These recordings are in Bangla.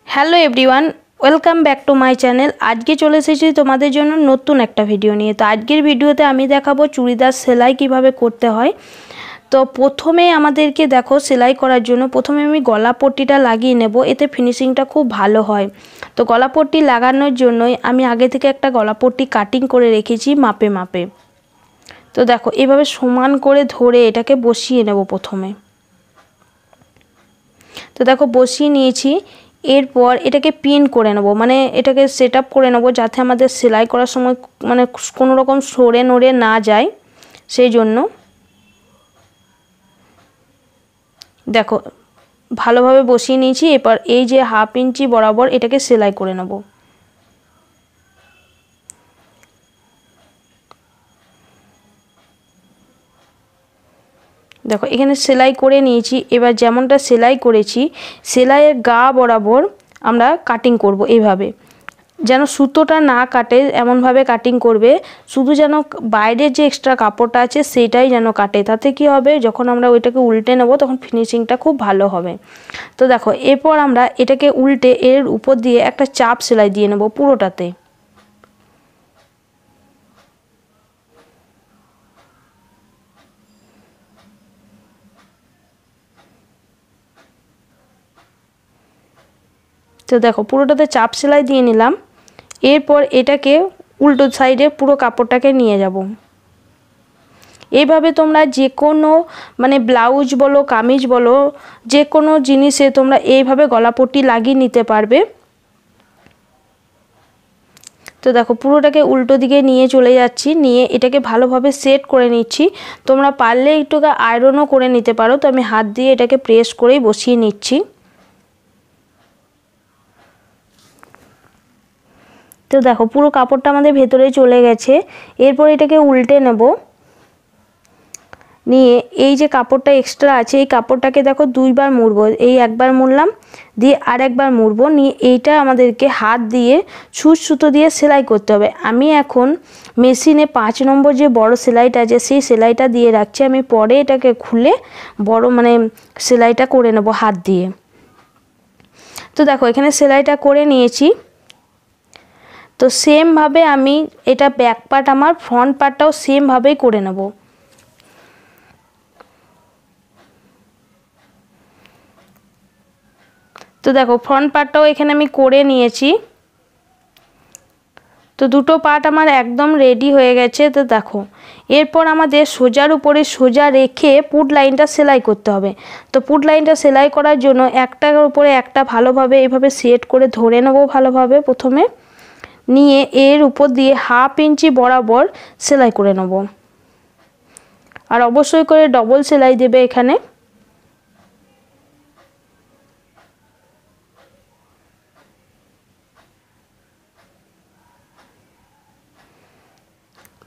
Hello everyone, welcome back to my channel. আজকে চলে এসেছি তোমাদের জন্য নতুন একটা ভিডিও নিয়ে। তো আজকের ভিডিওতে আমি দেখাবো চুড়িদার সেলাই কিভাবে করতে হয়। তো প্রথমে আমাদেরকে দেখো সেলাই করার জন্য প্রথমে আমি গলা পট্টিটা লাগিয়ে নেব, এতে ফিনিশিংটা খুব ভালো হয়। তো গলা পট্টি লাগানোর জন্যই আমি আগে থেকে একটা গলা পট্টি কাটিং করে রেখেছি মাপে মাপে। তো দেখো এভাবে সমান করে ধরে এটাকে বসিয়ে নেব প্রথমে। তো দেখো বসিয়ে নিয়েছি। এরপর এটাকে পিন করে নেব, মানে এটাকে সেট আপ করে নেব যাতে আমাদের সেলাই করার সময় মানে কোনো রকম সরে নড়ে না যায়, সেই জন্য দেখো ভালোভাবে বসিয়ে নিয়েছি। এরপর এই যে 1/2 ইঞ্চি বরাবর এটাকে সেলাই করে নেব। দেখো এখানে সেলাই করে নিয়েছি। এবার যেমনটা সেলাই করেছি সেলাইয়ের গা বরাবর আমরা কাটিং করব এইভাবে, যেন সুতোটা না কাটে এমনভাবে কাটিং করবে, শুধু যেন বাইরের যে এক্সট্রা কাপড়টা আছে সেইটাই যেন কাটে। তাতে কি হবে, যখন আমরা ওইটাকে উল্টে নেব তখন ফিনিশিংটা খুব ভালো হবে। তো দেখো এরপর আমরা এটাকে উল্টে এর উপর দিয়ে একটা চাপ সেলাই দিয়ে নেব পুরোটাতে। তো দেখো পুরোটাতে চাপ সেলাই দিয়ে নিলাম। এরপর এটাকে উল্টো সাইডে পুরো কাপড়টাকে নিয়ে যাব। এইভাবে তোমরা যে কোনো মানে ব্লাউজ বলো কামিজ বলো যে কোনো জিনিসে তোমরা এইভাবে গলাপট্টি লাগিয়ে নিতে পারবে। তো দেখো পুরোটাকে উল্টো দিকে নিয়ে চলে যাচ্ছি, নিয়ে এটাকে ভালোভাবে সেট করে নিচ্ছি। তোমরা পারলে একটু আয়রনও করে নিতে পারো, তো আমি হাত দিয়ে এটাকে প্রেস করেই বসিয়ে নিচ্ছি। তো দেখো পুরো কাপড়টা আমাদের ভেতরে চলে গেছে। এরপর এটাকে উল্টে নেব, নিয়ে এই যে কাপড়টা এক্সট্রা আছে এই কাপড়টাকে দেখো দুইবার মুড়বো। এই একবার মুড়লাম, দিয়ে আর একবার মুড়বো, নিয়ে এইটা আমাদেরকে হাত দিয়ে সুচ সুতো দিয়ে সেলাই করতে হবে। আমি এখন মেশিনে 5 নম্বর যে বড় সেলাইটা আছে সেই সেলাইটা দিয়ে রাখছি। আমি পরে এটাকে খুলে বড় মানে সেলাইটা করে নেব হাত দিয়ে। তো দেখো এখানে সেলাইটা করে নিয়েছি। তো সেমভাবে আমি এটা ব্যাক পার্ট আমার ফ্রন্ট পার্টটাও সেমভাবেই করে নেব। তো দেখো ফ্রন্ট পার্টটাও এখানে আমি করে নিয়েছি। তো দুটো পার্ট আমার একদম রেডি হয়ে গেছে। তো দেখো এরপর আমাদের সোজার উপরে সোজা রেখে পুট লাইনটা সেলাই করতে হবে। তো পুট লাইনটা সেলাই করার জন্য একটার উপরে একটা ভালোভাবে এইভাবে সেট করে ধরে নেব ভালোভাবে প্রথমে, নিয়ে এর উপর দিয়ে 1/2 ইঞ্চি বরাবর সেলাই করে নেব। আর অবশ্যই করে ডবল সেলাই দেবে এখানে।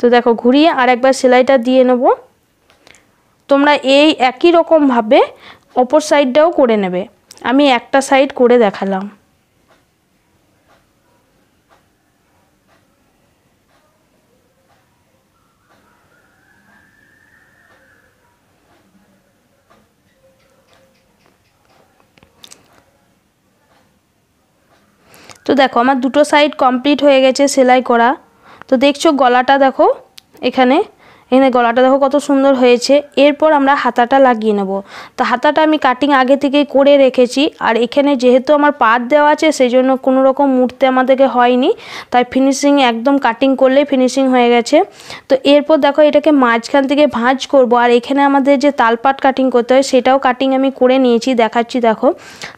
তো দেখো ঘুরিয়ে আরেকবার সেলাইটা দিয়ে নেব। তোমরা এই একই রকম ভাবে অপর সাইডটাও করে নেবে। আমি একটা সাইড করে দেখালাম। তো দেখো আমার দুটো সাইড কমপ্লিট হয়ে গেছে সেলাই করা। তো দেখছো গলাটা দেখো, এখানে গলাটা দেখো কত সুন্দর হয়েছে। এরপর আমরা হাতাটা লাগিয়ে নেব। তো হাতাটা আমি কাটিং আগে থেকেই করে রেখেছি। আর এখানে যেহেতু আমার পাত দেওয়া আছে সেই জন্য কোনো রকম মুড়তে আমাদেরকে হয়নি, তাই ফিনিশিং একদম কাটিং করলেই ফিনিশিং হয়ে গেছে। তো এরপর দেখো এটাকে মাঝখান থেকে ভাঁজ করব। আর এখানে আমাদের যে তালপাট কাটিং করতে হয় সেটাও কাটিং আমি করে নিয়েছি, দেখাচ্ছি দেখো।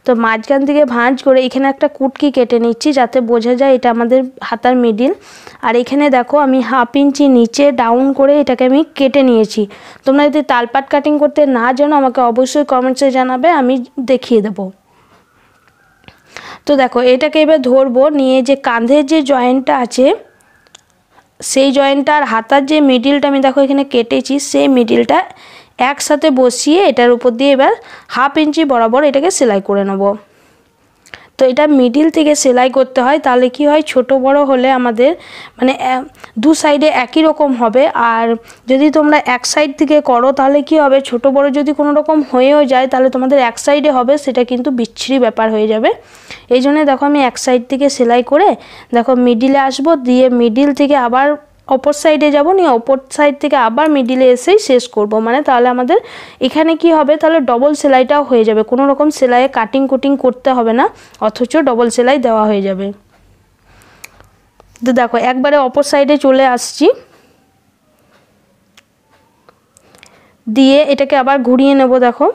তো মাঝখান থেকে ভাঁজ করে এখানে একটা কুটকি কেটে নিচ্ছি যাতে বোঝা যায় এটা আমাদের হাতার মিডিল। আর এখানে দেখো আমি 1/2 ইঞ্চি নিচে ডাউন করে এটাকে আমি কেটে নিয়েছি। তোমরা যদি তালপাট কাটিং করতে না জানো আমাকে অবশ্যই কমেন্টসে জানাবে, আমি দেখিয়ে দেব। তো দেখো এটাকে এবার ধরবো, নিয়ে যে কাঁধের যে জয়েন্টটা আছে সেই জয়েন্টটা আর হাতার যে মিডিলটা আমি দেখো এখানে কেটেছি সেই মিডিলটা একসাথে বসিয়ে এটার উপর দিয়ে এবার 1/2 ইঞ্চি বরাবর এটাকে সেলাই করে নেব। তো এটা মিডিল থেকে সেলাই করতে হয়, তাহলে কি হয় ছোট বড় হলে আমাদের মানে দু সাইডে একই রকম হবে। আর যদি তোমরা এক সাইড থেকে করো তাহলে কি হবে, ছোট বড় যদি কোনো রকম হয়েও যায় তাহলে তোমাদের এক সাইডে হবে, সেটা কিন্তু বিচ্ছিরি ব্যাপার হয়ে যাবে। এই জন্য দেখো আমি এক সাইড থেকে সেলাই করে দেখো মিডিলে আসবো, দিয়ে মিডিল থেকে আবার অপর সাইডে যাব, নিয়ে অপর সাইড থেকে আবার মিডিলে এসেই শেষ করব। মানে তাহলে আমাদের এখানে কি হবে, তাহলে ডবল সেলাইটাও হয়ে যাবে, কোনো রকম সেলাইয়ে কাটিং কুটিং করতে হবে না, অথচ ডবল সেলাই দেওয়া হয়ে যাবে। তো দেখো একবারে অপর সাইডে চলে আসছি, দিয়ে এটাকে আবার ঘুরিয়ে নেব। দেখো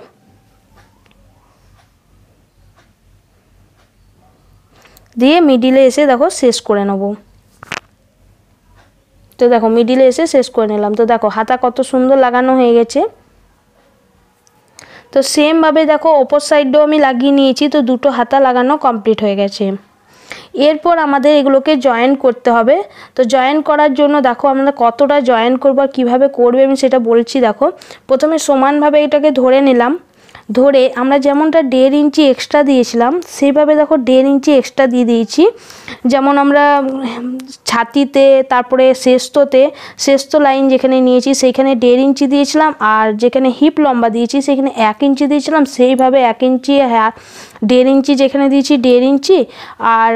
দিয়ে মিডিলে এসে দেখো শেষ করে নেব। তো দেখো মিডিলে এসে শেষ করে নিলাম। তো দেখো হাতা কত সুন্দর লাগানো হয়ে গেছে। তো সেম ভাবে দেখো অপর সাইডেও আমি লাগিয়ে নিয়েছি, তো দুটো হাতা লাগানো কমপ্লিট হয়ে গেছে। এরপর আমাদের এগুলোকে জয়েন করতে হবে। তো জয়েন করার জন্য দেখো আমরা কতটা জয়েন করব আর কীভাবে করবে আমি সেটা বলছি। দেখো প্রথমে সমানভাবে এটাকে ধরে নিলাম, ধরে আমরা যেমনটা 1.5 ইঞ্চি এক্সট্রা দিয়েছিলাম সেইভাবে দেখো 1.5 ইঞ্চি এক্সট্রা দিয়ে দিয়েছি। যেমন আমরা ছাতিতে তারপরে শেষতো লাইন যেখানে নিয়েছি সেইখানে 1.5 ইঞ্চি দিয়েছিলাম, আর যেখানে হিপ লম্বা দিয়েছি সেখানে 1 ইঞ্চি দিয়েছিলাম, সেইভাবে 1 ইঞ্চি 1.5 ইঞ্চি যেখানে দিয়েছি 1.5 ইঞ্চি। আর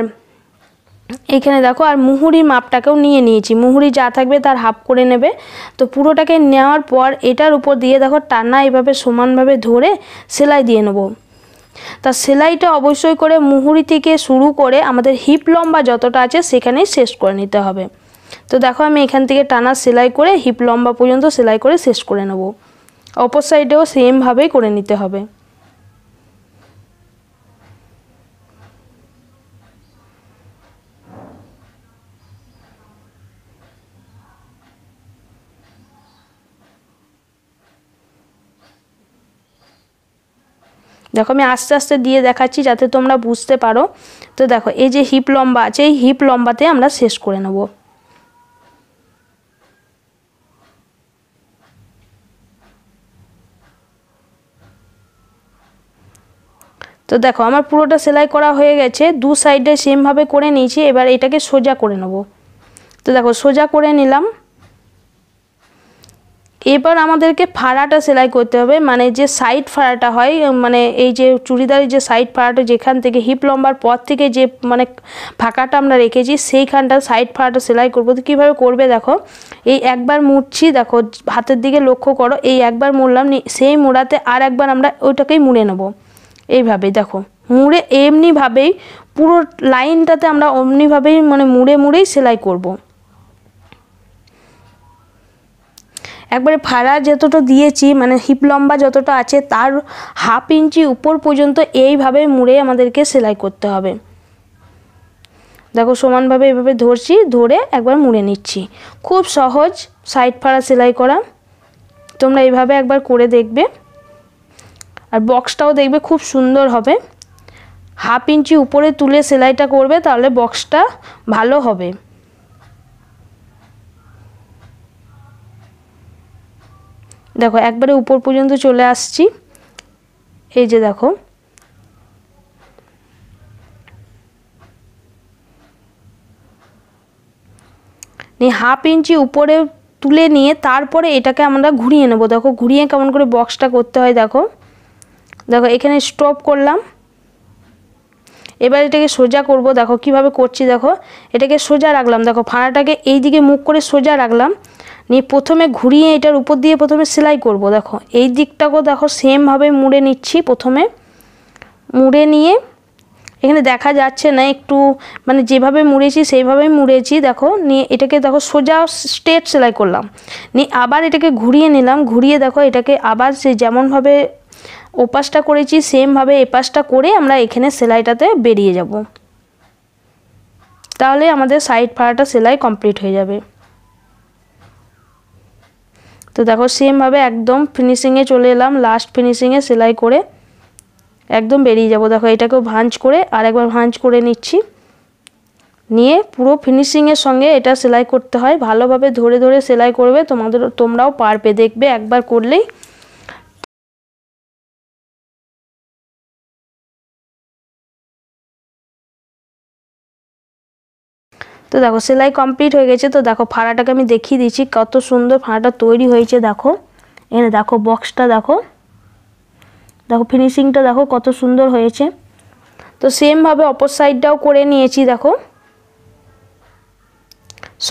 এখানে দেখো আর মুহুরির মাপটাকেও নিয়ে নিয়েছি, মুহুরি যা থাকবে তার হাফ করে নেবে। তো পুরোটাকে নেওয়ার পর এটার উপর দিয়ে দেখো টানা এভাবে সমানভাবে ধরে সেলাই দিয়ে নেব। তা সেলাইটা অবশ্যই করে মুহুরি থেকে শুরু করে আমাদের হিপ লম্বা যতটা আছে সেখানেই শেষ করে নিতে হবে। তো দেখো আমি এখান থেকে টানা সেলাই করে হিপ লম্বা পর্যন্ত সেলাই করে শেষ করে নেব। অপর সাইডেও সেমভাবেই করে নিতে হবে। দেখো আমি আস্তে আস্তে দিয়ে দেখাচ্ছি যাতে তোমরা বুঝতে পারো। তো দেখো এই যে হিপ লম্বা আছে, এই হিপ লম্বাতে আমরা শেষ করে নেব। তো দেখো আমার পুরোটা সেলাই করা হয়ে গেছে, দু সাইডে সেমভাবে করে নিয়েছি। এবার এটাকে সোজা করে নেব। তো দেখো সোজা করে নিলাম। এবার আমাদেরকে ফাড়াটা সেলাই করতে হবে, মানে যে সাইড ফাড়াটা হয়, মানে এই যে চুড়িদারের যে সাইড ফাড়াটা যেখান থেকে হিপ লম্বার পর থেকে যে মানে ফাঁকাটা আমরা রেখেছি সেইখানটা সাইড ফাড়াটা সেলাই করবো। তো কীভাবে করবে দেখো, এই একবার মুড়ছি, দেখো হাতের দিকে লক্ষ্য করো, এই একবার মুড়লাম, সেই মুড়াতে আর একবার আমরা ওইটাকেই মুড়ে নেব। এইভাবে দেখো মুড়ে এমনিভাবেই পুরো লাইনটাতে আমরা অমনিভাবেই মানে মুড়ে মুড়েই সেলাই করব। একবারে ফাড়া যতটা দিয়েছি মানে হিপ লম্বা যতটা আছে তার হাফ ইঞ্চি উপর পর্যন্ত এইভাবে মুড়ে আমাদেরকে সেলাই করতে হবে। দেখো সমানভাবে এভাবে ধরছি, ধরে একবার মুড়ে নিচ্ছি। খুব সহজ সাইড ফাড়া সেলাই করা, তোমরা এইভাবে একবার করে দেখবে। আর বক্সটাও দেখবে খুব সুন্দর হবে। হাফ ইঞ্চি উপরে তুলে সেলাইটা করবে, তাহলে বক্সটা ভালো হবে। দেখো একবারে উপর পর্যন্ত চলে আসছি, এই যে দেখো হাফ ইঞ্চি উপরে তুলে নিয়ে তারপরে এটাকে আমরা ঘুরিয়ে নেব। দেখো ঘুরিয়ে কেমন করে বক্সটা করতে হয়। দেখো দেখো এখানে স্টপ করলাম, এবার এটাকে সোজা করব। দেখো কিভাবে করছি, দেখো এটাকে সোজা রাখলাম, দেখো ফাড়াটাকে এই দিকে মুখ করে সোজা রাখলাম, নিয়ে প্রথমে ঘুরিয়ে এটার উপর দিয়ে প্রথমে সেলাই করব। দেখো এই দিকটাকেও দেখো সেমভাবে মুড়ে নিচ্ছি, প্রথমে মুড়ে নিয়ে এখানে দেখা যাচ্ছে না একটু মানে যেভাবে মুড়েছি সেইভাবেই মুড়েছি। দেখো নিয়ে এটাকে দেখো সোজা স্ট্রেট সেলাই করলাম, নিয়ে আবার এটাকে ঘুরিয়ে নিলাম, ঘুরিয়ে দেখো এটাকে আবার সে যেমনভাবে ওপাশটা করেছি সেমভাবে এপাশটা করে আমরা এখানে সেলাইটাতে বেরিয়ে যাব। তাহলে আমাদের সাইড ফাড়াটা সেলাই কমপ্লিট হয়ে যাবে। তো দেখো সেমভাবে একদম ফিনিশিংয়ে চলে এলাম, লাস্ট ফিনিশিংয়ে সেলাই করে একদম বেরিয়ে যাব। দেখো এটাকেও ভাঁজ করে আর একবার ভাঁজ করে নিচ্ছি, নিয়ে পুরো ফিনিশিংয়ের সঙ্গে এটা সেলাই করতে হয়। ভালোভাবে ধরে ধরে সেলাই করবে, তোমরাও পারবে, দেখবে একবার করলেই। তো দেখো সেলাই কমপ্লিট হয়ে গেছে। তো দেখো ফাড়াটাকে আমি দেখিয়ে দিচ্ছি কত সুন্দর ফাড়াটা তৈরি হয়েছে। দেখো এখানে দেখো বক্সটা, দেখো দেখো ফিনিশিংটা দেখো কত সুন্দর হয়েছে। তো সেমভাবে অপর সাইডটাও করে নিয়েছি। দেখো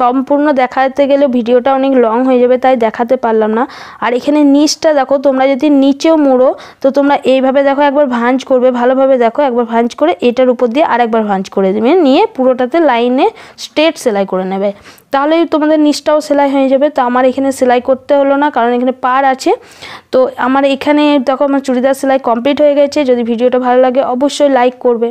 সম্পূর্ণ দেখাতে গেলে ভিডিওটা অনেক লং হয়ে যাবে, তাই দেখাতে পারলাম না। আর এখানে নিচটা দেখো, তোমরা যদি নিচেও মুড়ো তো তোমরা এইভাবে দেখো একবার ভাঁজ করবে, ভালোভাবে দেখো একবার ভাঁজ করে এটার উপর দিয়ে আরেকবার ভাঁজ করে দেবে, নিয়ে পুরোটাতে লাইনে স্ট্রেট সেলাই করে নেবে, তাহলেই তোমাদের নিচটাও সেলাই হয়ে যাবে। তো আমার এখানে সেলাই করতে হলো না, কারণ এখানে পার আছে। তো আমার এখানে দেখো আমার চুড়িদার সেলাই কমপ্লিট হয়ে গেছে। যদি ভিডিওটা ভালো লাগে অবশ্যই লাইক করবে।